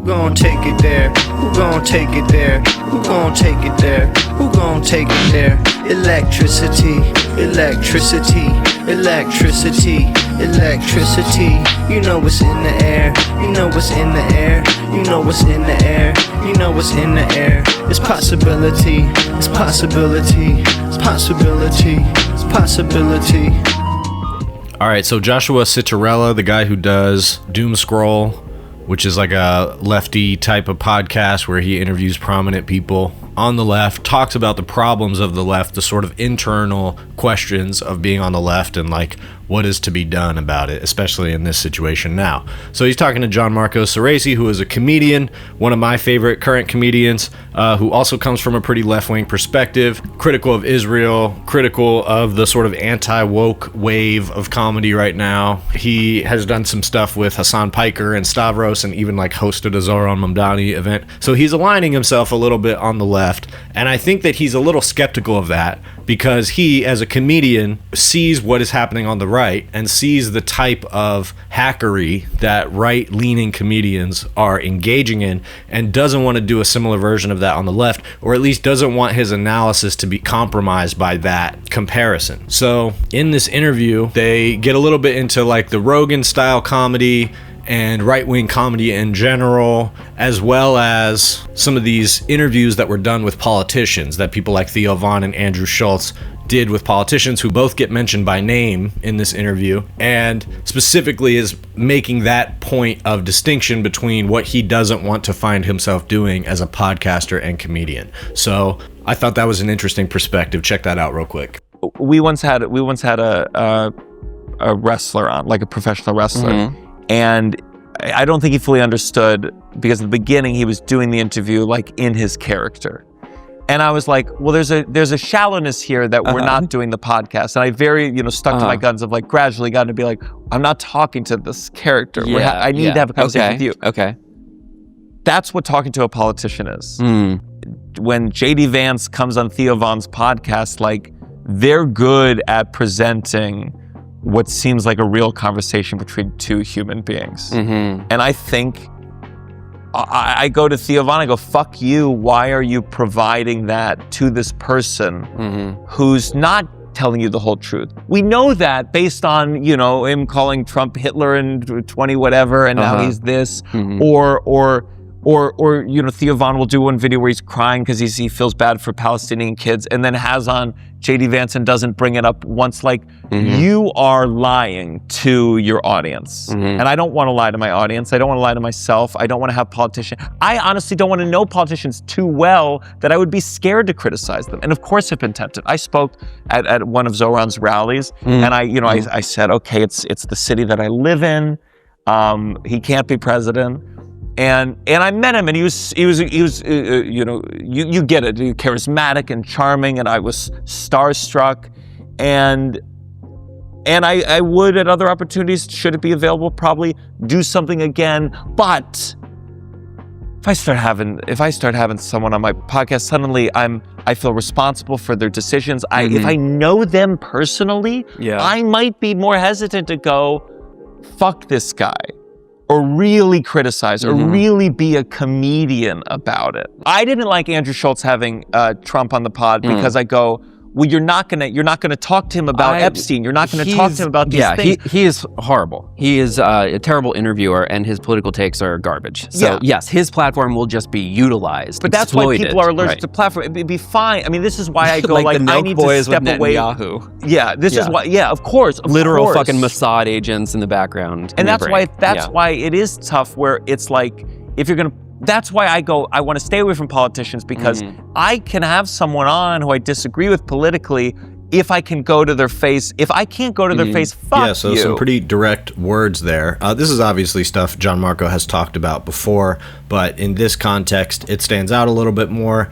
Who gon' take it there? Who gon' take it there? Who gon' take it there? Who gon' take it there? Electricity, electricity, electricity, electricity. You know what's in the air. You know what's in the air. You know what's in the air. You know what's in the air. It's possibility. It's possibility. It's possibility. It's possibility. All right, so Joshua Citarella, the guy who does Doomscroll, which is like a lefty type of podcast where he interviews prominent people on the left, talks about the problems of the left, the sort of internal questions of being on the left and like what is to be done about it, especially in this situation now. So he's talking to Gianmarco Soresi, who is a comedian, one of my favorite current comedians, who also comes from a pretty left-wing perspective, critical of Israel, critical of the sort of anti-woke wave of comedy right now. He has done some stuff with Hassan Piker and Stavros and even like hosted a Zoran Mamdani event. So he's aligning himself a little bit on the left. And I think that he's a little skeptical of that because he, as a comedian, sees what is happening on the right and sees the type of hackery that right-leaning comedians are engaging in and doesn't want to do a similar version of that on the left, or at least doesn't want his analysis to be compromised by that comparison. So in this interview, they get a little bit into like the Rogan-style comedy and right-wing comedy in general, as well as some of these interviews that were done with politicians that people like Theo and Andrew Schulz did with politicians who both get mentioned by name in this interview, and specifically is making that point of distinction between what he doesn't want to find himself doing as a podcaster and comedian. So I thought that was an interesting perspective. Check that out real quick. We once had a wrestler on, like a professional wrestler. Mm-hmm. And I don't think he fully understood, because at the beginning he was doing the interview like in his character. And I was like, well, there's a shallowness here that we're not doing the podcast. And I very, stuck to my guns of like gradually gotten to be like, I'm not talking to this character. I need to have a conversation with you. Okay. That's what talking to a politician is. When JD Vance comes on Theo Von's podcast, like they're good at presenting what seems like a real conversation between two human beings. Mm-hmm. And I think I go to Theo Von, I go, fuck you, why are you providing that to this person who's not telling you the whole truth? We know that based on, him calling Trump Hitler in 20 whatever, and now he's this, or Theo Von will do one video where he's crying because he feels bad for Palestinian kids, and then has on JD Vance and doesn't bring it up once. Like, you are lying to your audience. And I don't want to lie to my audience. I don't want to lie to myself. I don't want to have politicians. I honestly don't want to know politicians too well that I would be scared to criticize them. And of course I've been tempted. I spoke at one of Zoran's rallies, and I said, okay, it's the city that I live in. He can't be president. And I met him, and he was you get it, charismatic and charming, and I was starstruck, and I would at other opportunities, should it be available, probably do something again. But if I start having someone on my podcast, suddenly I feel responsible for their decisions. If I know them personally, I might be more hesitant to go, fuck this guy, or really criticize, or really be a comedian about it. I didn't like Andrew Schulz having Trump on the pod because I go, well, you're not gonna talk to him about Epstein. You're not gonna talk to him about these things. He is horrible. He is a terrible interviewer, and his political takes are garbage. So yes, his platform will just be utilized, but that's why people are allergic to platform. It'd be fine. I mean, this is why I go like the I need boys to step with away. Netanyahu. Yeah, this is why. Yeah, of course. Literal fucking Mossad agents in the background. And that's why it is tough. Where it's like, if you're gonna. That's why I go, I want to stay away from politicians, because I can have someone on who I disagree with politically if I can go to their face. If I can't go to their face, fuck Yeah, so you. Some pretty direct words there. This is obviously stuff Gianmarco has talked about before, but in this context, it stands out a little bit more.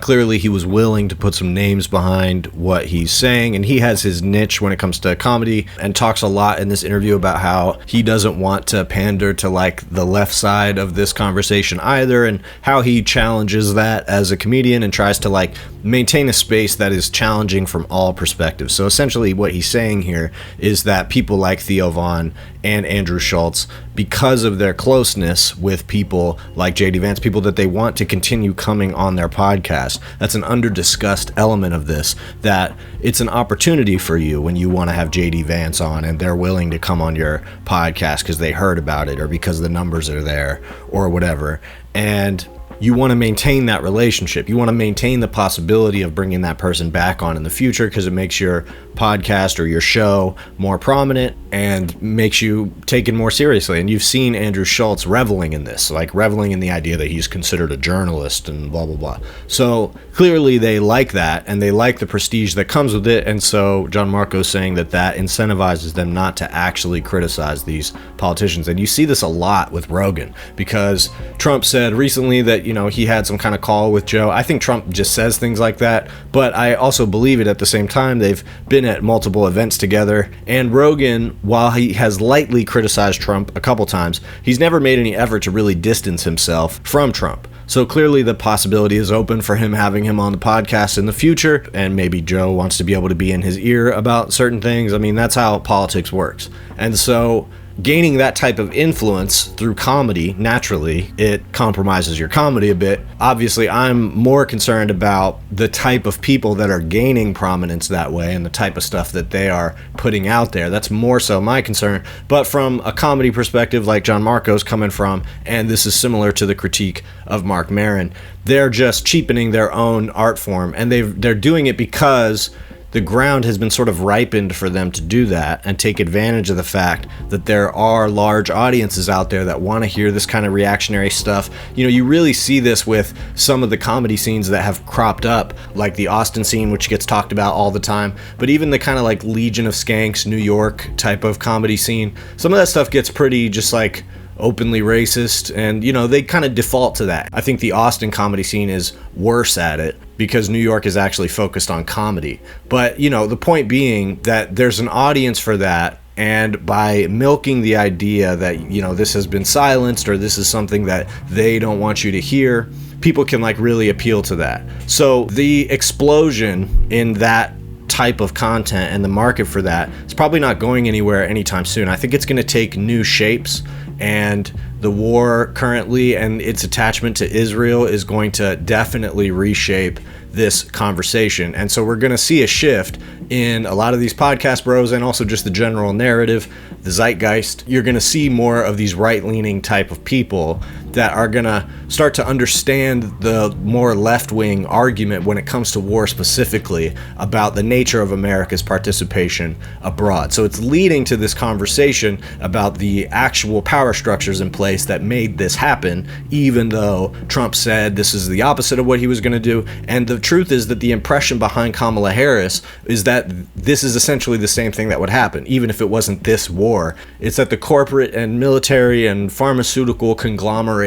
Clearly, he was willing to put some names behind what he's saying, and he has his niche when it comes to comedy, and talks a lot in this interview about how he doesn't want to pander to like the left side of this conversation either, and how he challenges that as a comedian and tries to like maintain a space that is challenging from all perspectives. So essentially what he's saying here is that people like Theo Von and Andrew Schulz, because of their closeness with people like JD Vance, people that they want to continue coming on their podcast, that's an under-discussed element of this, that it's an opportunity for you when you want to have JD Vance on and they're willing to come on your podcast because they heard about it or because the numbers are there or whatever. And you want to maintain that relationship. You want to maintain the possibility of bringing that person back on in the future because it makes your podcast or your show more prominent and makes you taken more seriously. And you've seen Andrew Schulz reveling in this, like reveling in the idea that he's considered a journalist and blah, blah, blah. So clearly they like that and they like the prestige that comes with it. And so Gianmarco's saying that that incentivizes them not to actually criticize these politicians. And you see this a lot with Rogan because Trump said recently that, you know, he had some kind of call with Joe. I think Trump just says things like that, but I also believe it at the same time. They've been at multiple events together, and Rogan, while he has lightly criticized Trump a couple times, he's never made any effort to really distance himself from Trump. So clearly the possibility is open for him having him on the podcast in the future, and maybe Joe wants to be able to be in his ear about certain things. I mean, that's how politics works. And so gaining that type of influence through comedy, naturally, it compromises your comedy a bit. Obviously, I'm more concerned about the type of people that are gaining prominence that way and the type of stuff that they are putting out there. That's more so my concern. But from a comedy perspective, like Gianmarco's coming from, and this is similar to the critique of Mark Maron, they're just cheapening their own art form, and they're doing it because the ground has been sort of ripened for them to do that and take advantage of the fact that there are large audiences out there that want to hear this kind of reactionary stuff. You know, you really see this with some of the comedy scenes that have cropped up, like the Austin scene, which gets talked about all the time, but even the kind of like Legion of Skanks, New York type of comedy scene, some of that stuff gets pretty just like openly racist, and you know, they kind of default to that. I think the Austin comedy scene is worse at it because New York is actually focused on comedy. But you know, the point being that there's an audience for that, and by milking the idea that, you know, this has been silenced or this is something that they don't want you to hear, people can like really appeal to that. So the explosion in that type of content and the market for that is probably not going anywhere anytime soon. I think it's going to take new shapes, and the war currently and its attachment to Israel is going to definitely reshape this conversation. And so we're going to see a shift in a lot of these podcast bros and also just the general narrative, the zeitgeist. You're going to see more of these right-leaning type of people that are going to start to understand the more left-wing argument when it comes to war specifically about the nature of America's participation abroad. So it's leading to this conversation about the actual power structures in place that made this happen, even though Trump said this is the opposite of what he was going to do. And the truth is that the impression behind Kamala Harris is that this is essentially the same thing that would happen, even if it wasn't this war. It's that the corporate and military and pharmaceutical conglomeration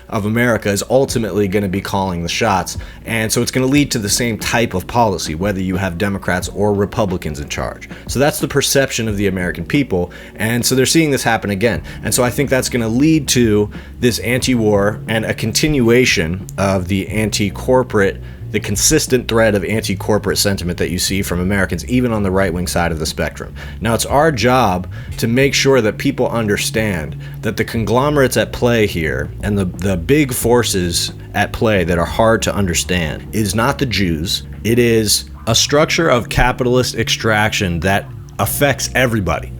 of America is ultimately going to be calling the shots. And so it's going to lead to the same type of policy, whether you have Democrats or Republicans in charge. So that's the perception of the American people. And so they're seeing this happen again. And so I think that's going to lead to this anti-war and a continuation of the anti-corporate, the consistent thread of anti-corporate sentiment that you see from Americans, even on the right-wing side of the spectrum. Now, it's our job to make sure that people understand that the conglomerates at play here and the big forces at play that are hard to understand is not the Jews. It is a structure of capitalist extraction that affects everybody.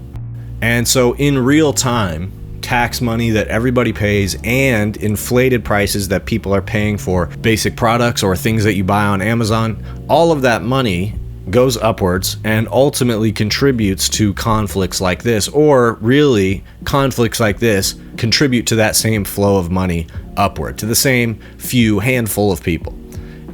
And so in real time, tax money that everybody pays and inflated prices that people are paying for basic products or things that you buy on Amazon, all of that money goes upwards and ultimately contributes to conflicts like this, or really conflicts like this contribute to that same flow of money upward to the same few handful of people.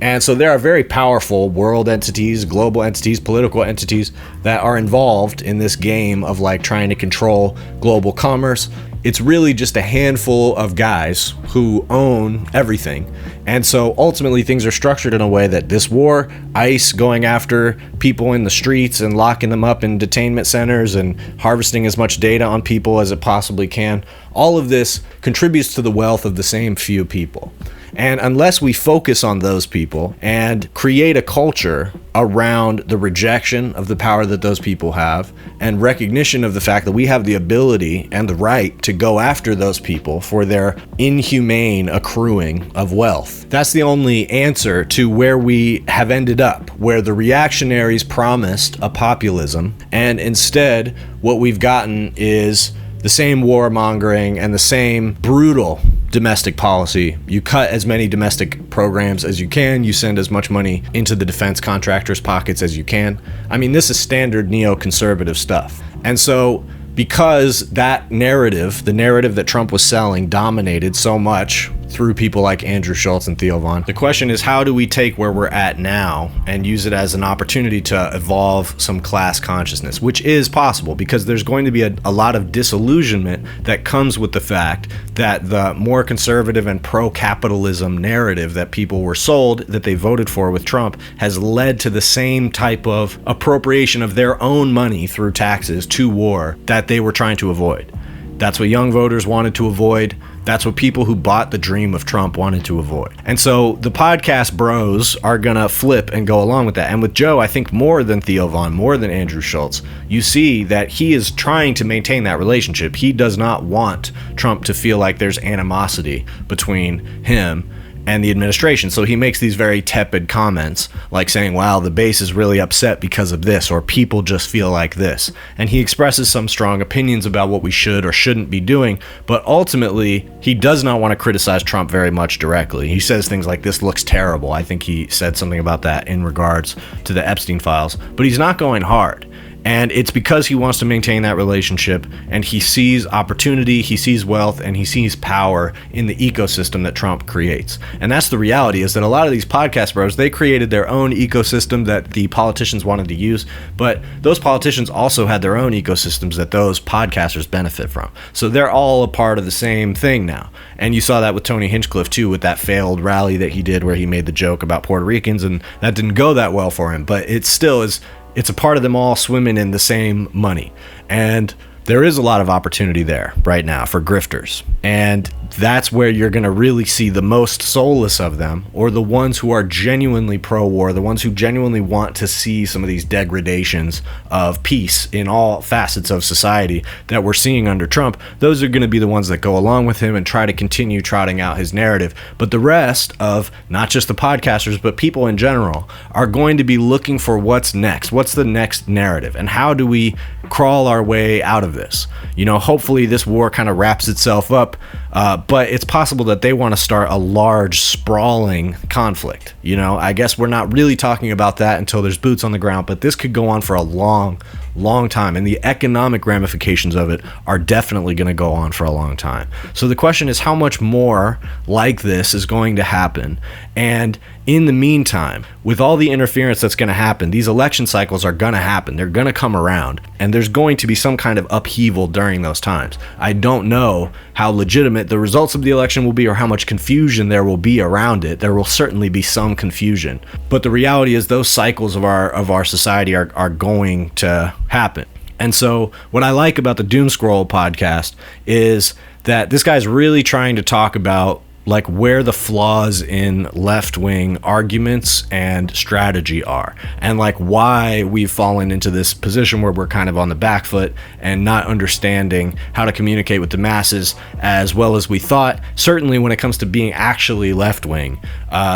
And so there are very powerful world entities, global entities, political entities that are involved in this game of like trying to control global commerce. it's really just a handful of guys who own everything. And so ultimately things are structured in a way that this war, ICE going after people in the streets and locking them up in detainment centers and harvesting as much data on people as it possibly can, all of this contributes to the wealth of the same few people. And unless we focus on those people and create a culture around the rejection of the power that those people have and recognition of the fact that we have the ability and the right to go after those people for their inhumane accruing of wealth, that's the only answer to where we have ended up, where the reactionaries promised a populism, and instead what we've gotten is the same warmongering and the same brutal domestic policy. You cut as many domestic programs as you can. You send as much money into the defense contractors' pockets as you can. I mean, this is standard neoconservative stuff. And so because that narrative, the narrative that Trump was selling, dominated so much through people like Andrew Schulz and Theo Von, the question is, how do we take where we're at now and use it as an opportunity to evolve some class consciousness, which is possible because there's going to be a lot of disillusionment that comes with the fact that the more conservative and pro-capitalism narrative that people were sold, that they voted for with Trump, has led to the same type of appropriation of their own money through taxes to war that they were trying to avoid. That's what young voters wanted to avoid. That's what people who bought the dream of Trump wanted to avoid. And so the podcast bros are gonna flip and go along with that. And with Joe, I think more than Theo Von, more than Andrew Schulz, you see that he is trying to maintain that relationship. He does not want Trump to feel like there's animosity between him and the administration. So he makes these very tepid comments like saying, wow, the base is really upset because of this, or people just feel like this. And he expresses some strong opinions about what we should or shouldn't be doing, but ultimately he does not want to criticize Trump very much directly. He says things like, this looks terrible. I think he said something about that in regards to the Epstein files, but he's not going hard. And it's because he wants to maintain that relationship, and he sees opportunity, he sees wealth, and he sees power in the ecosystem that Trump creates. And that's the reality, is that a lot of these podcast bros, they created their own ecosystem that the politicians wanted to use, but those politicians also had their own ecosystems that those podcasters benefit from. So they're all a part of the same thing now. And you saw that with Tony Hinchcliffe too, with that failed rally that he did where he made the joke about Puerto Ricans, and that didn't go that well for him, but it still is. It's a part of them all swimming in the same money. And there is a lot of opportunity there right now for grifters. And that's where you're going to really see the most soulless of them, or the ones who are genuinely pro-war, the ones who genuinely want to see some of these degradations of peace in all facets of society that we're seeing under Trump. Those are going to be the ones that go along with him and try to continue trotting out his narrative. But the rest of, not just the podcasters, but people in general, are going to be looking for what's next. What's the next narrative? And how do we crawl our way out of this? You know, hopefully this war kind of wraps itself up, but it's possible that they want to start a large, sprawling conflict. You know, I guess we're not really talking about that until there's boots on the ground, but this could go on for a long time, and the economic ramifications of it are definitely going to go on for a long time. So the question is, how much more like this is going to happen? And in the meantime, with all the interference that's going to happen, these election cycles are going to happen. They're going to come around, and there's going to be some kind of upheaval during those times. I don't know how legitimate the results of the election will be or how much confusion there will be around it. There will certainly be some confusion, but the reality is those cycles of our society are going to happen. And so what I like about the Doomscroll podcast is that this guy's really trying to talk about like where the flaws in left-wing arguments and strategy are, and like why we've fallen into this position where we're kind of on the back foot and not understanding how to communicate with the masses as well as we thought. Certainly when it comes to being actually left-wing,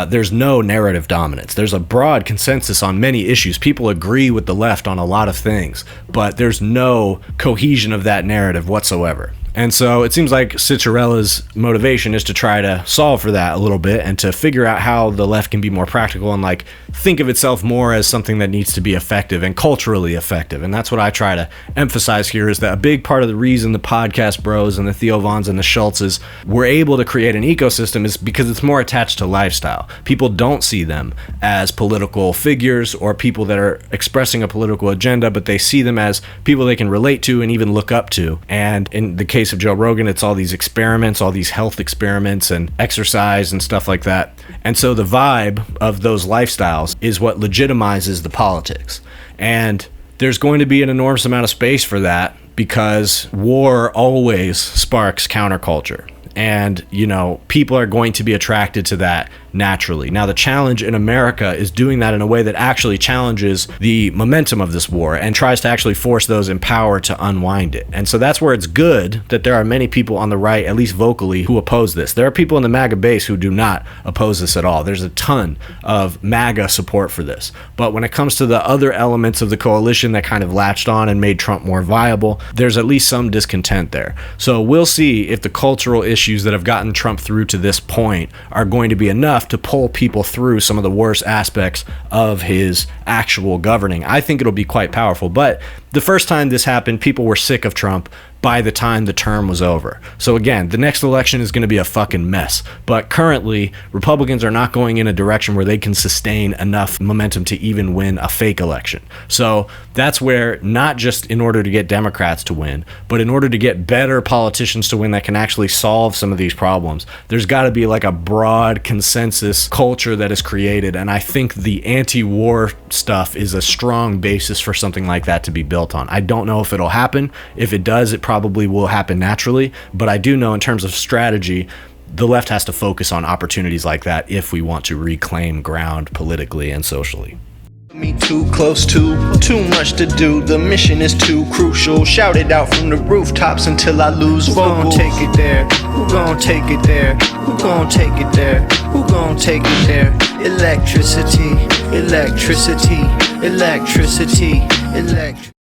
there's no narrative dominance. There's a broad consensus on many issues. People agree with the left on a lot of things, but there's no cohesion of that narrative whatsoever. And so it seems like Citarella's motivation is to try to solve for that a little bit and to figure out how the left can be more practical and like think of itself more as something that needs to be effective and culturally effective. And that's what I try to emphasize here, is that a big part of the reason the podcast bros and the Theo Vons and the Schultzes were able to create an ecosystem is because it's more attached to lifestyle. People don't see them as political figures or people that are expressing a political agenda, but they see them as people they can relate to and even look up to. And in the case case of Joe Rogan, it's all these experiments, all these health experiments and exercise and stuff like that. And so the vibe of those lifestyles is what legitimizes the politics. And there's going to be an enormous amount of space for that because war always sparks counterculture. And, you know, people are going to be attracted to that naturally. Now, the challenge in America is doing that in a way that actually challenges the momentum of this war and tries to actually force those in power to unwind it. And so that's where it's good that there are many people on the right, at least vocally, who oppose this. There are people in the MAGA base who do not oppose this at all. There's a ton of MAGA support for this. But when it comes to the other elements of the coalition that kind of latched on and made Trump more viable, there's at least some discontent there. So we'll see if the cultural issues that have gotten Trump through to this point are going to be enough to pull people through some of the worst aspects of his actual governing. I think it'll be quite powerful. But the first time this happened, people were sick of Trump by the time the term was over. So again, the next election is going to be a fucking mess. But currently, Republicans are not going in a direction where they can sustain enough momentum to even win a fake election. So that's where, not just in order to get Democrats to win, but in order to get better politicians to win that can actually solve some of these problems, there's got to be like a broad consensus culture that is created. And I think the anti-war stuff is a strong basis for something like that to be built on. I don't know if it'll happen. If it does, it probably will happen naturally, but I do know in terms of strategy, the left has to focus on opportunities like that if we want to reclaim ground politically and socially. Me too close to, too much to do. The mission is too crucial. Shout it out from the rooftops until I lose vocals. Who gon' take it there? Who gon' take it there? Who gon' take it there? Who gon' take it there? Electricity, electricity, electricity, electricity.